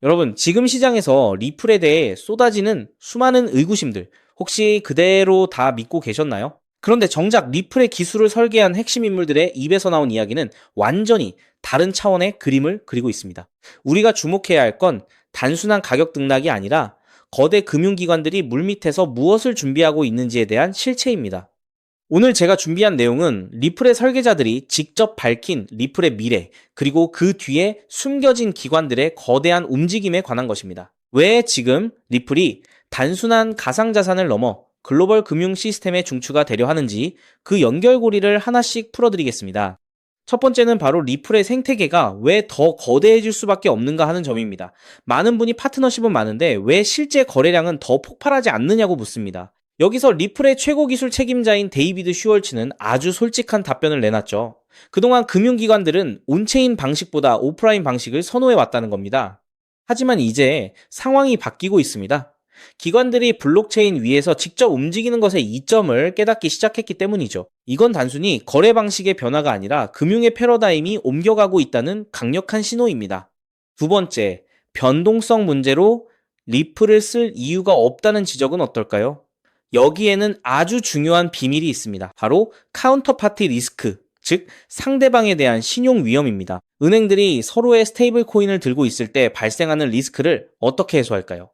여러분, 지금 시장에서 리플에 대해 쏟아지는 수많은 의구심들, 혹시 그대로 다 믿고 계셨나요? 그런데 정작 리플의 기술을 설계한 핵심 인물들의 입에서 나온 이야기는 완전히 다른 차원의 그림을 그리고 있습니다. 우리가 주목해야 할 건 단순한 가격 등락이 아니라 거대 금융기관들이 물밑에서 무엇을 준비하고 있는지에 대한 실체입니다. 오늘 제가 준비한 내용은 리플의 설계자들이 직접 밝힌 리플의 미래, 그리고 그 뒤에 숨겨진 기관들의 거대한 움직임에 관한 것입니다. 왜 지금 리플이 단순한 가상자산을 넘어 글로벌 금융 시스템의 중추가 되려 하는지 그 연결고리를 하나씩 풀어드리겠습니다. 첫 번째는 바로 리플의 생태계가 왜 더 거대해질 수밖에 없는가 하는 점입니다. 많은 분이 파트너십은 많은데 왜 실제 거래량은 더 폭발하지 않느냐고 묻습니다. 여기서 리플의 최고 기술 책임자인 데이비드 슈월츠는 아주 솔직한 답변을 내놨죠. 그동안 금융기관들은 온체인 방식보다 오프라인 방식을 선호해 왔다는 겁니다. 하지만 이제 상황이 바뀌고 있습니다. 기관들이 블록체인 위에서 직접 움직이는 것의 이점을 깨닫기 시작했기 때문이죠. 이건 단순히 거래 방식의 변화가 아니라 금융의 패러다임이 옮겨가고 있다는 강력한 신호입니다. 두 번째, 변동성 문제로 리플을 쓸 이유가 없다는 지적은 어떨까요? 여기에는 아주 중요한 비밀이 있습니다. 바로 카운터파티 리스크, 즉 상대방에 대한 신용 위험입니다. 은행들이 서로의 스테이블 코인을 들고 있을 때 발생하는 리스크를 어떻게 해소할까요?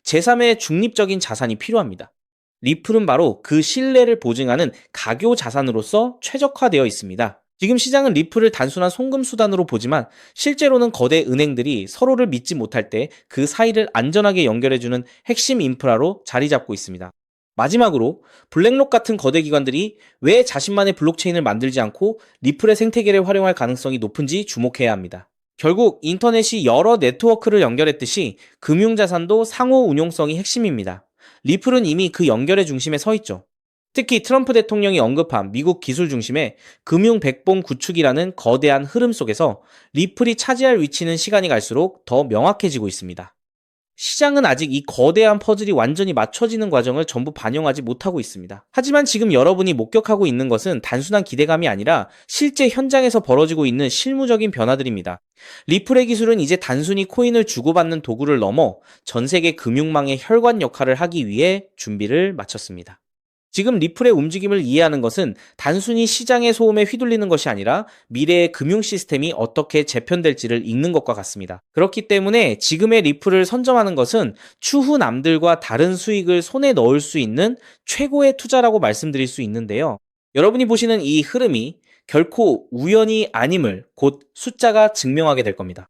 제3의 중립적인 자산이 필요합니다. 리플은 바로 그 신뢰를 보증하는 가교 자산으로서 최적화되어 있습니다. 지금 시장은 리플을 단순한 송금 수단으로 보지만 실제로는 거대 은행들이 서로를 믿지 못할 때 그 사이를 안전하게 연결해주는 핵심 인프라로 자리 잡고 있습니다. 마지막으로 블랙록 같은 거대 기관들이 왜 자신만의 블록체인을 만들지 않고 리플의 생태계를 활용할 가능성이 높은지 주목해야 합니다. 결국 인터넷이 여러 네트워크를 연결했듯이 금융자산도 상호 운용성이 핵심입니다. 리플은 이미 그 연결의 중심에 서 있죠. 특히 트럼프 대통령이 언급한 미국 기술 중심의 금융 백봉 구축이라는 거대한 흐름 속에서 리플이 차지할 위치는 시간이 갈수록 더 명확해지고 있습니다. 시장은 아직 이 거대한 퍼즐이 완전히 맞춰지는 과정을 전부 반영하지 못하고 있습니다. 하지만 지금 여러분이 목격하고 있는 것은 단순한 기대감이 아니라 실제 현장에서 벌어지고 있는 실무적인 변화들입니다. 리플의 기술은 이제 단순히 코인을 주고받는 도구를 넘어 전 세계 금융망의 혈관 역할을 하기 위해 준비를 마쳤습니다. 지금 리플의 움직임을 이해하는 것은 단순히 시장의 소음에 휘둘리는 것이 아니라 미래의 금융 시스템이 어떻게 재편될지를 읽는 것과 같습니다. 그렇기 때문에 지금의 리플을 선점하는 것은 추후 남들과 다른 수익을 손에 넣을 수 있는 최고의 투자라고 말씀드릴 수 있는데요. 여러분이 보시는 이 흐름이 결코 우연이 아님을 곧 숫자가 증명하게 될 겁니다.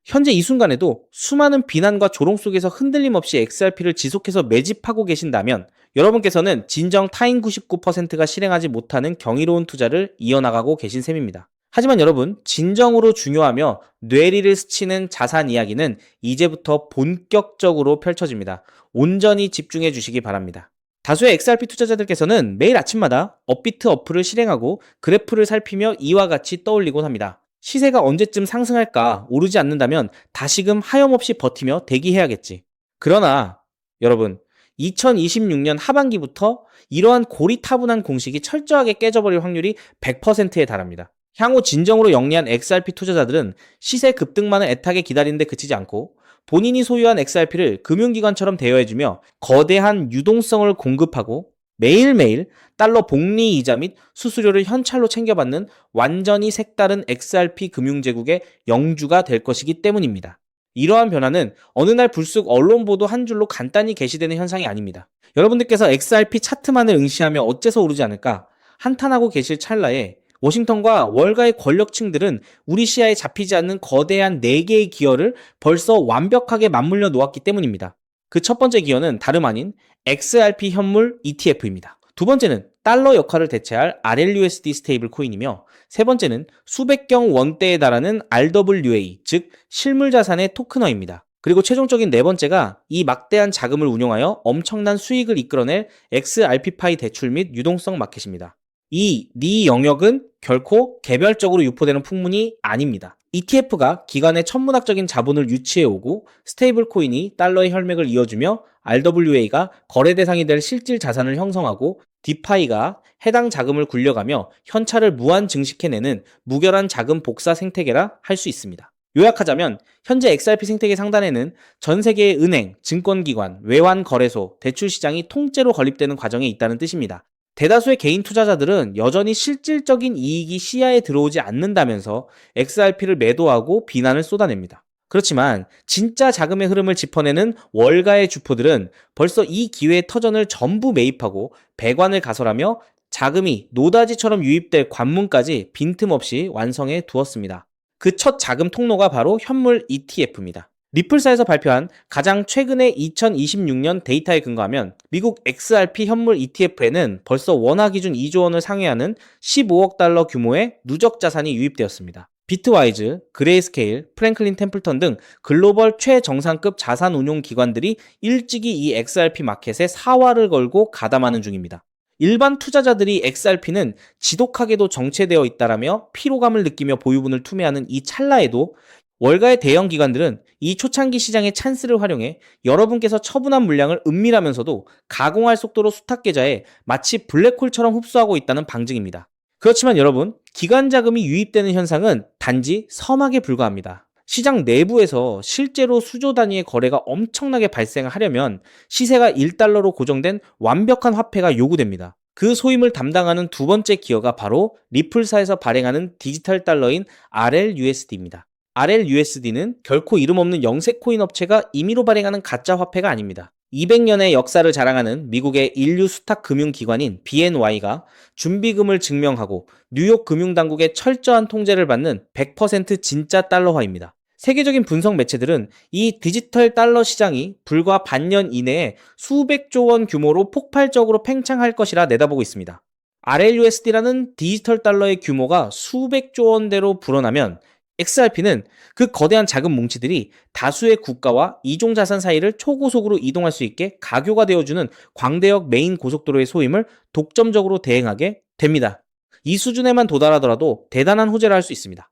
현재 이 순간에도 수많은 비난과 조롱 속에서 흔들림 없이 XRP를 지속해서 매집하고 계신다면 여러분께서는 진정 타인 99%가 실행하지 못하는 경이로운 투자를 이어나가고 계신 셈입니다. 하지만 여러분, 진정으로 중요하며 뇌리를 스치는 자산 이야기는 이제부터 본격적으로 펼쳐집니다. 온전히 집중해 주시기 바랍니다. 다수의 XRP 투자자들께서는 매일 아침마다 업비트 어플을 실행하고 그래프를 살피며 이와 같이 떠올리곤 합니다. 시세가 언제쯤 상승할까? 오르지 않는다면 다시금 하염없이 버티며 대기해야겠지. 그러나 여러분, 2026년 하반기부터 이러한 고리타분한 공식이 철저하게 깨져버릴 확률이 100%에 달합니다. 향후 진정으로 영리한 XRP 투자자들은 시세 급등만을 애타게 기다리는데 그치지 않고 본인이 소유한 XRP를 금융기관처럼 대여해주며 거대한 유동성을 공급하고 매일매일 달러 복리 이자 및 수수료를 현찰로 챙겨받는 완전히 색다른 XRP 금융제국의 영주가 될 것이기 때문입니다. 이러한 변화는 어느 날 불쑥 언론 보도 한 줄로 간단히 게시되는 현상이 아닙니다. 여러분들께서 XRP 차트만을 응시하며 어째서 오르지 않을까 한탄하고 계실 찰나에 워싱턴과 월가의 권력층들은 우리 시야에 잡히지 않는 거대한 4개의 기어를 벌써 완벽하게 맞물려 놓았기 때문입니다. 그 첫 번째 기어는 다름 아닌 XRP 현물 ETF입니다. 두 번째는 달러 역할을 대체할 RLUSD 스테이블 코인이며 세 번째는 수백경 원대에 달하는 RWA, 즉 실물자산의 토크너입니다. 그리고 최종적인 네 번째가 이 막대한 자금을 운용하여 엄청난 수익을 이끌어낼 XRP파이 대출 및 유동성 마켓입니다. 이 영역은 결코 개별적으로 유포되는 풍문이 아닙니다. ETF가 기관의 천문학적인 자본을 유치해오고 스테이블 코인이 달러의 혈맥을 이어주며 RWA가 거래 대상이 될 실질 자산을 형성하고 디파이가 해당 자금을 굴려가며 현찰을 무한 증식해내는 무결한 자금 복사 생태계라 할 수 있습니다. 요약하자면 현재 XRP 생태계 상단에는 전 세계의 은행, 증권기관, 외환거래소, 대출시장이 통째로 건립되는 과정에 있다는 뜻입니다. 대다수의 개인 투자자들은 여전히 실질적인 이익이 시야에 들어오지 않는다면서 XRP를 매도하고 비난을 쏟아냅니다. 그렇지만 진짜 자금의 흐름을 짚어내는 월가의 주포들은 벌써 이 기회의 터전을 전부 매입하고 배관을 가설하며 자금이 노다지처럼 유입될 관문까지 빈틈없이 완성해 두었습니다. 그 첫 자금 통로가 바로 현물 ETF입니다. 리플사에서 발표한 가장 최근의 2026년 데이터에 근거하면 미국 XRP 현물 ETF에는 벌써 원화 기준 2조 원을 상회하는 15억 달러 규모의 누적 자산이 유입되었습니다. 비트와이즈, 그레이스케일, 프랭클린 템플턴 등 글로벌 최정상급 자산 운용 기관들이 일찍이 이 XRP 마켓에 사활을 걸고 가담하는 중입니다. 일반 투자자들이 XRP는 지독하게도 정체되어 있다라며 피로감을 느끼며 보유분을 투매하는 이 찰나에도 월가의 대형 기관들은 이 초창기 시장의 찬스를 활용해 여러분께서 처분한 물량을 은밀하면서도 가공할 속도로 수탁 계좌에 마치 블랙홀처럼 흡수하고 있다는 방증입니다. 그렇지만 여러분, 기관 자금이 유입되는 현상은 단지 서막에 불과합니다. 시장 내부에서 실제로 수조 단위의 거래가 엄청나게 발생하려면 시세가 1달러로 고정된 완벽한 화폐가 요구됩니다. 그 소임을 담당하는 두 번째 기어가 바로 리플사에서 발행하는 디지털 달러인 RLUSD입니다. RLUSD는 결코 이름 없는 영색 코인 업체가 임의로 발행하는 가짜 화폐가 아닙니다. 200년의 역사를 자랑하는 미국의 인류 수탁 금융기관인 BNY가 준비금을 증명하고 뉴욕 금융당국의 철저한 통제를 받는 100% 진짜 달러화입니다. 세계적인 분석 매체들은 이 디지털 달러 시장이 불과 반년 이내에 수백조 원 규모로 폭발적으로 팽창할 것이라 내다보고 있습니다. RLUSD라는 디지털 달러의 규모가 수백조 원대로 불어나면 XRP는 그 거대한 자금 뭉치들이 다수의 국가와 이종자산 사이를 초고속으로 이동할 수 있게 가교가 되어주는 광대역 메인 고속도로의 소임을 독점적으로 대행하게 됩니다. 이 수준에만 도달하더라도 대단한 호재라 할 수 있습니다.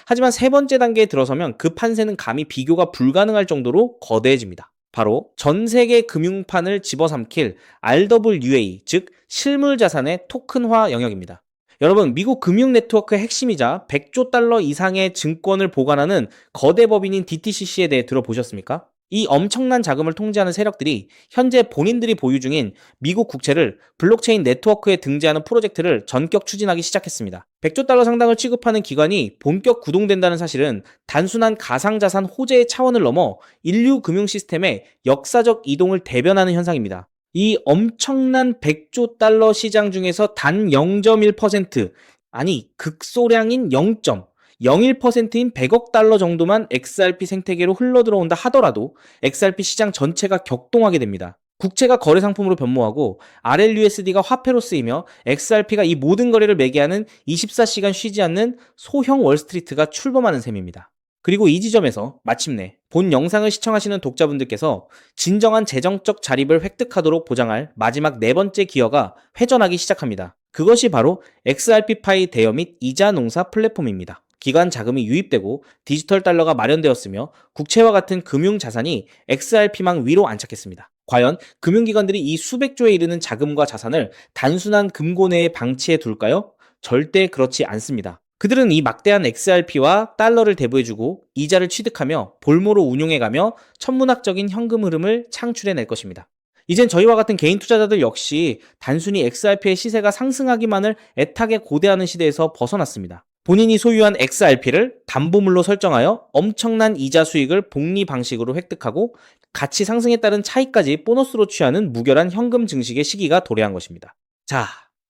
하지만 세 번째 단계에 들어서면 그 판세는 감히 비교가 불가능할 정도로 거대해집니다. 바로 전 세계 금융판을 집어삼킬 RWA, 즉 실물자산의 토큰화 영역입니다. 여러분, 미국 금융 네트워크의 핵심이자 100조 달러 이상의 증권을 보관하는 거대 법인인 DTCC에 대해 들어보셨습니까? 이 엄청난 자금을 통제하는 세력들이 현재 본인들이 보유 중인 미국 국채를 블록체인 네트워크에 등재하는 프로젝트를 전격 추진하기 시작했습니다. 100조 달러 상당을 취급하는 기관이 본격 구동된다는 사실은 단순한 가상자산 호재의 차원을 넘어 인류 금융 시스템의 역사적 이동을 대변하는 현상입니다. 이 엄청난 100조 달러 시장 중에서 단 0.1%, 아니 극소량인 0.01%인 100억 달러 정도만 XRP 생태계로 흘러들어온다 하더라도 XRP 시장 전체가 격동하게 됩니다. 국채가 거래 상품으로 변모하고 RLUSD가 화폐로 쓰이며 XRP가 이 모든 거래를 매개하는 24시간 쉬지 않는 소형 월스트리트가 출범하는 셈입니다. 그리고 이 지점에서 마침내 본 영상을 시청하시는 독자분들께서 진정한 재정적 자립을 획득하도록 보장할 마지막 네 번째 기어가 회전하기 시작합니다. 그것이 바로 XRP파이 대여 및 이자 농사 플랫폼입니다. 기관 자금이 유입되고 디지털 달러가 마련되었으며 국채와 같은 금융 자산이 XRP망 위로 안착했습니다. 과연 금융기관들이 이 수백조에 이르는 자금과 자산을 단순한 금고내에 방치해 둘까요? 절대 그렇지 않습니다. 그들은 이 막대한 XRP와 달러를 대부해주고 이자를 취득하며 볼모로 운용해가며 천문학적인 현금 흐름을 창출해낼 것입니다. 이젠 저희와 같은 개인 투자자들 역시 단순히 XRP의 시세가 상승하기만을 애타게 고대하는 시대에서 벗어났습니다. 본인이 소유한 XRP를 담보물로 설정하여 엄청난 이자 수익을 복리 방식으로 획득하고 가치 상승에 따른 차익까지 보너스로 취하는 무결한 현금 증식의 시기가 도래한 것입니다. 자,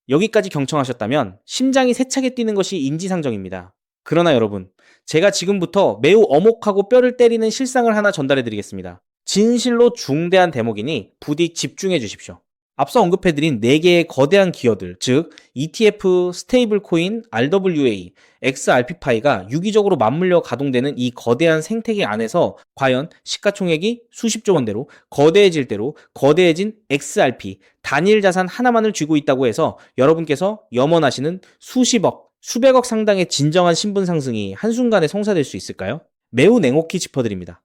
여기까지 경청하셨다면 심장이 세차게 뛰는 것이 인지상정입니다. 그러나 여러분, 제가 지금부터 매우 엄혹하고 뼈를 때리는 실상을 하나 전달해 드리겠습니다. 진실로 중대한 대목이니 부디 집중해 주십시오. 앞서 언급해드린 4개의 거대한 기어들, 즉 ETF, 스테이블코인, RWA, XRP파이가 유기적으로 맞물려 가동되는 이 거대한 생태계 안에서 과연 시가총액이 수십조 원대로 거대해질 대로 거대해진 XRP, 단일 자산 하나만을 쥐고 있다고 해서 여러분께서 염원하시는 수십억, 수백억 상당의 진정한 신분 상승이 한순간에 성사될 수 있을까요? 매우 냉혹히 짚어드립니다.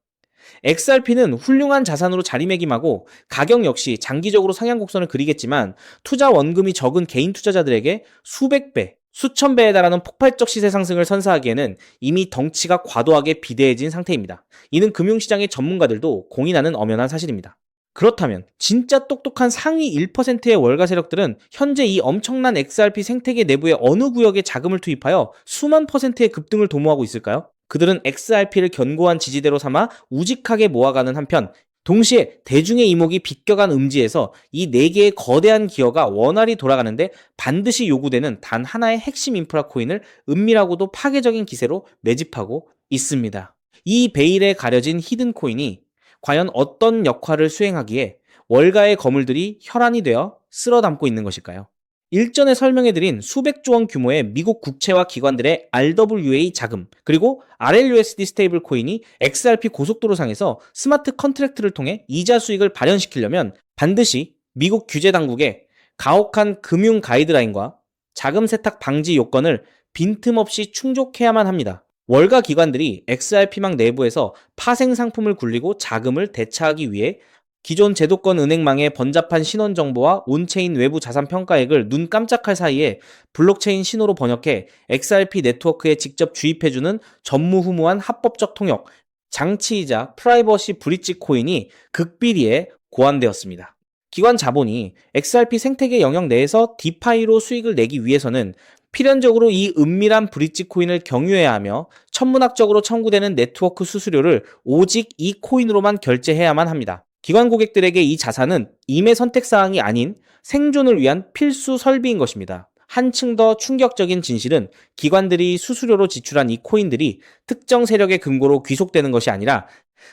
XRP는 훌륭한 자산으로 자리매김하고 가격 역시 장기적으로 상향 곡선을 그리겠지만 투자 원금이 적은 개인 투자자들에게 수백 배, 수천 배에 달하는 폭발적 시세 상승을 선사하기에는 이미 덩치가 과도하게 비대해진 상태입니다. 이는 금융시장의 전문가들도 공인하는 엄연한 사실입니다. 그렇다면 진짜 똑똑한 상위 1%의 월가 세력들은 현재 이 엄청난 XRP 생태계 내부의 어느 구역에 자금을 투입하여 수만 퍼센트의 급등을 도모하고 있을까요? 그들은 XRP를 견고한 지지대로 삼아 우직하게 모아가는 한편 동시에 대중의 이목이 비껴간 음지에서 이 4개의 거대한 기어가 원활히 돌아가는데 반드시 요구되는 단 하나의 핵심 인프라 코인을 은밀하고도 파괴적인 기세로 매집하고 있습니다. 이 베일에 가려진 히든 코인이 과연 어떤 역할을 수행하기에 월가의 거물들이 혈안이 되어 쓸어 담고 있는 것일까요? 일전에 설명해드린 수백조 원 규모의 미국 국채와 기관들의 RWA 자금, 그리고 RLUSD 스테이블 코인이 XRP 고속도로상에서 스마트 컨트랙트를 통해 이자 수익을 발현시키려면 반드시 미국 규제 당국의 가혹한 금융 가이드라인과 자금 세탁 방지 요건을 빈틈없이 충족해야만 합니다. 월가 기관들이 XRP망 내부에서 파생 상품을 굴리고 자금을 대차하기 위해 기존 제도권 은행망의 번잡한 신원 정보와 온체인 외부 자산 평가액을 눈 깜짝할 사이에 블록체인 신호로 번역해 XRP 네트워크에 직접 주입해주는 전무후무한 합법적 통역, 장치이자 프라이버시 브릿지 코인이 극비리에 고안되었습니다. 기관 자본이 XRP 생태계 영역 내에서 디파이로 수익을 내기 위해서는 필연적으로 이 은밀한 브릿지 코인을 경유해야 하며 천문학적으로 청구되는 네트워크 수수료를 오직 이 코인으로만 결제해야만 합니다. 기관 고객들에게 이 자산은 임의 선택사항이 아닌 생존을 위한 필수 설비인 것입니다. 한층 더 충격적인 진실은 기관들이 수수료로 지출한 이 코인들이 특정 세력의 금고로 귀속되는 것이 아니라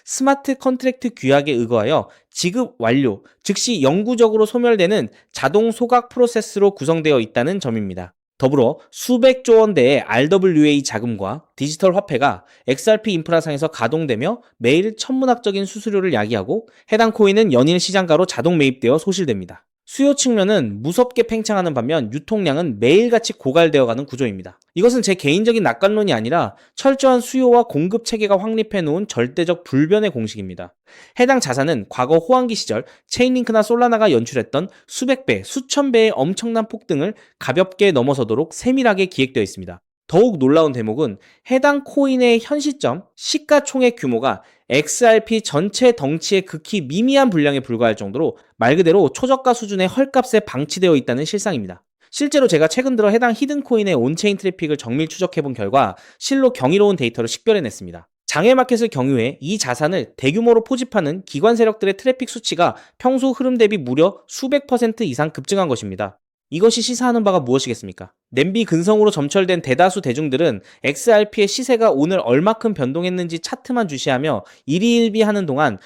스마트 컨트랙트 규약에 의거하여 지급 완료, 즉시 영구적으로 소멸되는 자동 소각 프로세스로 구성되어 있다는 점입니다. 더불어 수백조 원대의 RWA 자금과 디지털 화폐가 XRP 인프라상에서 가동되며 매일 천문학적인 수수료를 야기하고 해당 코인은 연일 시장가로 자동 매입되어 소실됩니다. 수요 측면은 무섭게 팽창하는 반면 유통량은 매일같이 고갈되어가는 구조입니다. 이것은 제 개인적인 낙관론이 아니라 철저한 수요와 공급 체계가 확립해 놓은 절대적 불변의 공식입니다. 해당 자산은 과거 호황기 시절 체인링크나 솔라나가 연출했던 수백 배, 수천 배의 엄청난 폭등을 가볍게 넘어서도록 세밀하게 기획되어 있습니다. 더욱 놀라운 대목은 해당 코인의 현 시점 시가총액 규모가 XRP 전체 덩치의 극히 미미한 분량에 불과할 정도로 말 그대로 초저가 수준의 헐값에 방치되어 있다는 실상입니다. 실제로 제가 최근 들어 해당 히든코인의 온체인 트래픽을 정밀 추적해본 결과 실로 경이로운 데이터를 식별해냈습니다. 장외마켓을 경유해 이 자산을 대규모로 포집하는 기관 세력들의 트래픽 수치가 평소 흐름 대비 무려 수백 퍼센트 이상 급증한 것입니다. 이것이 시사하는 바가 무엇이겠습니까? 냄비 근성으로 점철된 대다수 대중들은 XRP의 시세가 오늘 얼마큼 변동했는지 차트만 주시하며 일희일비하는 동안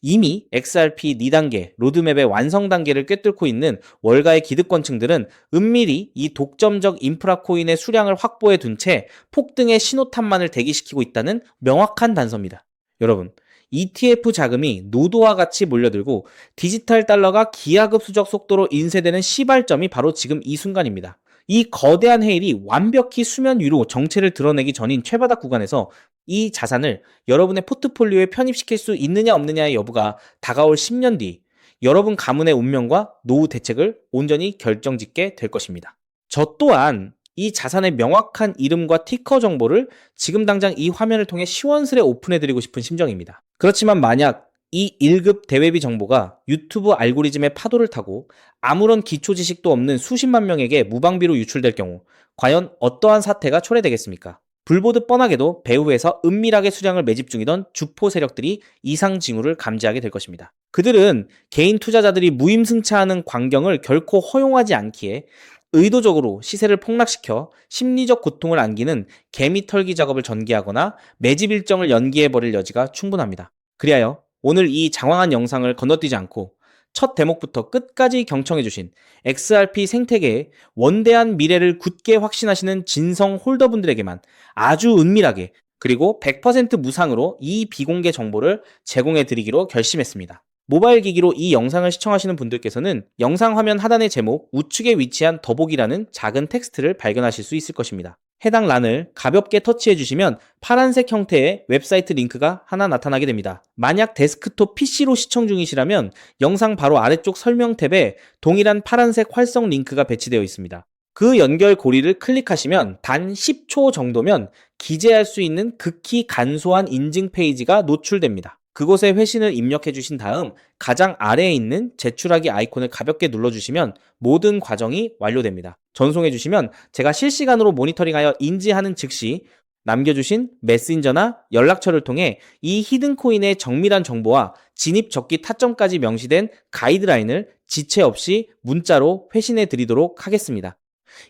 이미 XRP 2단계 로드맵의 완성 단계를 꿰뚫고 있는 월가의 기득권층들은 은밀히 이 독점적 인프라 코인의 수량을 확보해 둔 채 폭등의 신호탄만을 대기시키고 있다는 명확한 단서입니다. 여러분, ETF 자금이 노도와 같이 몰려들고 디지털 달러가 기하급수적 속도로 인쇄되는 시발점이 바로 지금 이 순간입니다. 이 거대한 헤일이 완벽히 수면 위로 정체를 드러내기 전인 최바닥 구간에서 이 자산을 여러분의 포트폴리오에 편입시킬 수 있느냐 없느냐의 여부가 다가올 10년 뒤 여러분 가문의 운명과 노후 대책을 온전히 결정짓게 될 것입니다. 저 또한 이 자산의 명확한 이름과 티커 정보를 지금 당장 이 화면을 통해 시원스레 오픈해드리고 싶은 심정입니다. 그렇지만 만약 이 1급 대외비 정보가 유튜브 알고리즘의 파도를 타고 아무런 기초 지식도 없는 수십만 명에게 무방비로 유출될 경우 과연 어떠한 사태가 초래되겠습니까? 불보듯 뻔하게도 배후에서 은밀하게 수량을 매집 중이던 주포 세력들이 이상 징후를 감지하게 될 것입니다. 그들은 개인 투자자들이 무임승차하는 광경을 결코 허용하지 않기에 의도적으로 시세를 폭락시켜 심리적 고통을 안기는 개미 털기 작업을 전개하거나 매집 일정을 연기해버릴 여지가 충분합니다. 그리하여 오늘 이 장황한 영상을 건너뛰지 않고 첫 대목부터 끝까지 경청해주신 XRP 생태계의 원대한 미래를 굳게 확신하시는 진성 홀더분들에게만 아주 은밀하게 그리고 100% 무상으로 이 비공개 정보를 제공해드리기로 결심했습니다. 모바일 기기로 이 영상을 시청하시는 분들께서는 영상 화면 하단의 제목 우측에 위치한 더보기라는 작은 텍스트를 발견하실 수 있을 것입니다. 해당 란을 가볍게 터치해 주시면 파란색 형태의 웹사이트 링크가 하나 나타나게 됩니다. 만약 데스크톱 PC로 시청 중이시라면 영상 바로 아래쪽 설명 탭에 동일한 파란색 활성 링크가 배치되어 있습니다. 그 연결 고리를 클릭하시면 단 10초 정도면 기재할 수 있는 극히 간소한 인증 페이지가 노출됩니다. 그곳에 회신을 입력해 주신 다음 가장 아래에 있는 제출하기 아이콘을 가볍게 눌러주시면 모든 과정이 완료됩니다. 전송해 주시면 제가 실시간으로 모니터링하여 인지하는 즉시 남겨주신 메신저나 연락처를 통해 이 히든코인의 정밀한 정보와 진입 적기 타점까지 명시된 가이드라인을 지체 없이 문자로 회신해 드리도록 하겠습니다.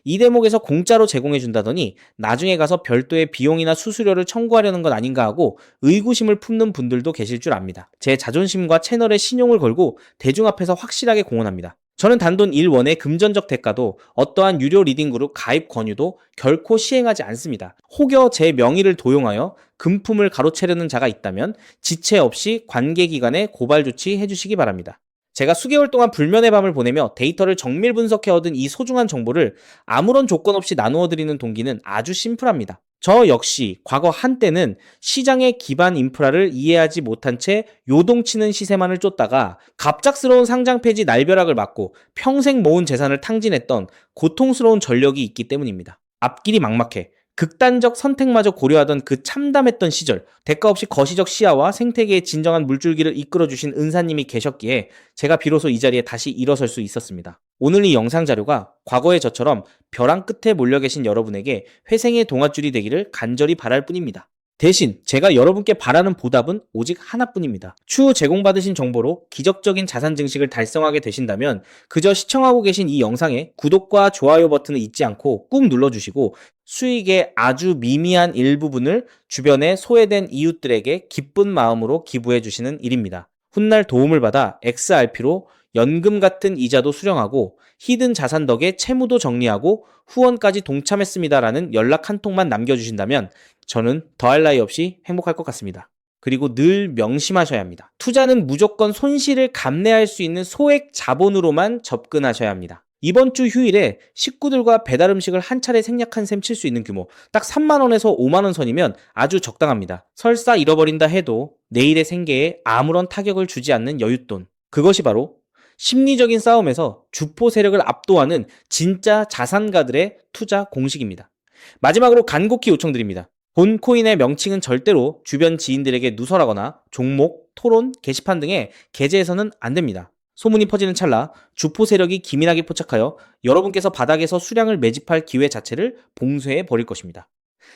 이 대목에서 공짜로 제공해 준다더니 나중에 가서 별도의 비용이나 수수료를 청구하려는 것 아닌가 하고 의구심을 품는 분들도 계실 줄 압니다. 제 자존심과 채널의 신용을 걸고 대중 앞에서 확실하게 공언합니다. 저는 단돈 1원의 금전적 대가도 어떠한 유료 리딩그룹 가입 권유도 결코 시행하지 않습니다. 혹여 제 명의를 도용하여 금품을 가로채려는 자가 있다면 지체 없이 관계기관에 고발 조치해 주시기 바랍니다. 제가 수개월 동안 불면의 밤을 보내며 데이터를 정밀 분석해 얻은 이 소중한 정보를 아무런 조건 없이 나누어 드리는 동기는 아주 심플합니다. 저 역시 과거 한때는 시장의 기반 인프라를 이해하지 못한 채 요동치는 시세만을 쫓다가 갑작스러운 상장 폐지 날벼락을 맞고 평생 모은 재산을 탕진했던 고통스러운 전력이 있기 때문입니다. 앞길이 막막해 극단적 선택마저 고려하던 그 참담했던 시절, 대가 없이 거시적 시야와 생태계의 진정한 물줄기를 이끌어주신 은사님이 계셨기에 제가 비로소 이 자리에 다시 일어설 수 있었습니다. 오늘 이 영상 자료가 과거의 저처럼 벼랑 끝에 몰려 계신 여러분에게 회생의 동아줄이 되기를 간절히 바랄 뿐입니다. 대신 제가 여러분께 바라는 보답은 오직 하나뿐입니다. 추후 제공받으신 정보로 기적적인 자산 증식을 달성하게 되신다면 그저 시청하고 계신 이 영상에 구독과 좋아요 버튼을 잊지 않고 꾹 눌러주시고 수익의 아주 미미한 일부분을 주변에 소외된 이웃들에게 기쁜 마음으로 기부해 주시는 일입니다. 훗날 도움을 받아 XRP로 연금 같은 이자도 수령하고 히든 자산 덕에 채무도 정리하고 후원까지 동참했습니다라는 연락 한 통만 남겨주신다면 저는 더할 나위 없이 행복할 것 같습니다. 그리고 늘 명심하셔야 합니다. 투자는 무조건 손실을 감내할 수 있는 소액 자본으로만 접근하셔야 합니다. 이번 주 휴일에 식구들과 배달 음식을 한 차례 생략한 셈 칠 수 있는 규모 딱 3만원에서 5만원 선이면 아주 적당합니다. 설사 잃어버린다 해도 내일의 생계에 아무런 타격을 주지 않는 여윳돈, 그것이 바로 심리적인 싸움에서 주포 세력을 압도하는 진짜 자산가들의 투자 공식입니다. 마지막으로 간곡히 요청드립니다. 본 코인의 명칭은 절대로 주변 지인들에게 누설하거나 종목, 토론, 게시판 등의 게재해서는 안 됩니다. 소문이 퍼지는 찰나 주포 세력이 기민하게 포착하여 여러분께서 바닥에서 수량을 매집할 기회 자체를 봉쇄해 버릴 것입니다.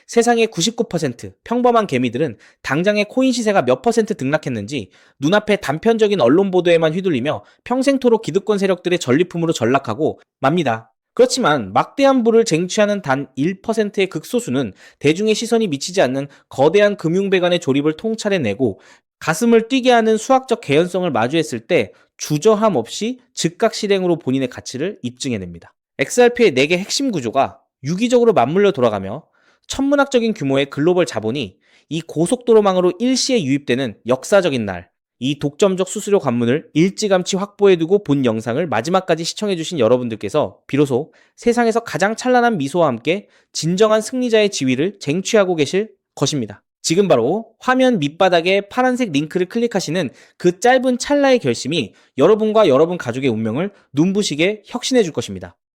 세상의 99% 평범한 개미들은 당장의 코인 시세가 몇 퍼센트 등락했는지 눈앞에 단편적인 언론 보도에만 휘둘리며 평생토록 기득권 세력들의 전리품으로 전락하고 맙니다. 그렇지만 막대한 부를 쟁취하는 단 1%의 극소수는 대중의 시선이 미치지 않는 거대한 금융배관의 조립을 통찰해내고 가슴을 뛰게 하는 수학적 개연성을 마주했을 때 주저함 없이 즉각 실행으로 본인의 가치를 입증해냅니다. XRP의 4개 핵심 구조가 유기적으로 맞물려 돌아가며 천문학적인 규모의 글로벌 자본이 이 고속도로망으로 일시에 유입되는 역사적인 날, 이 독점적 수수료 관문을 일찌감치 확보해두고 본 영상을 마지막까지 시청해주신 여러분들께서 비로소 세상에서 가장 찬란한 미소와 함께 진정한 승리자의 지위를 쟁취하고 계실 것입니다. 지금 바로 화면 밑바닥에 파란색 링크를 클릭하시는 그 짧은 찰나의 결심이 여러분과 여러분 가족의 운명을 눈부시게 혁신해 줄 것입니다.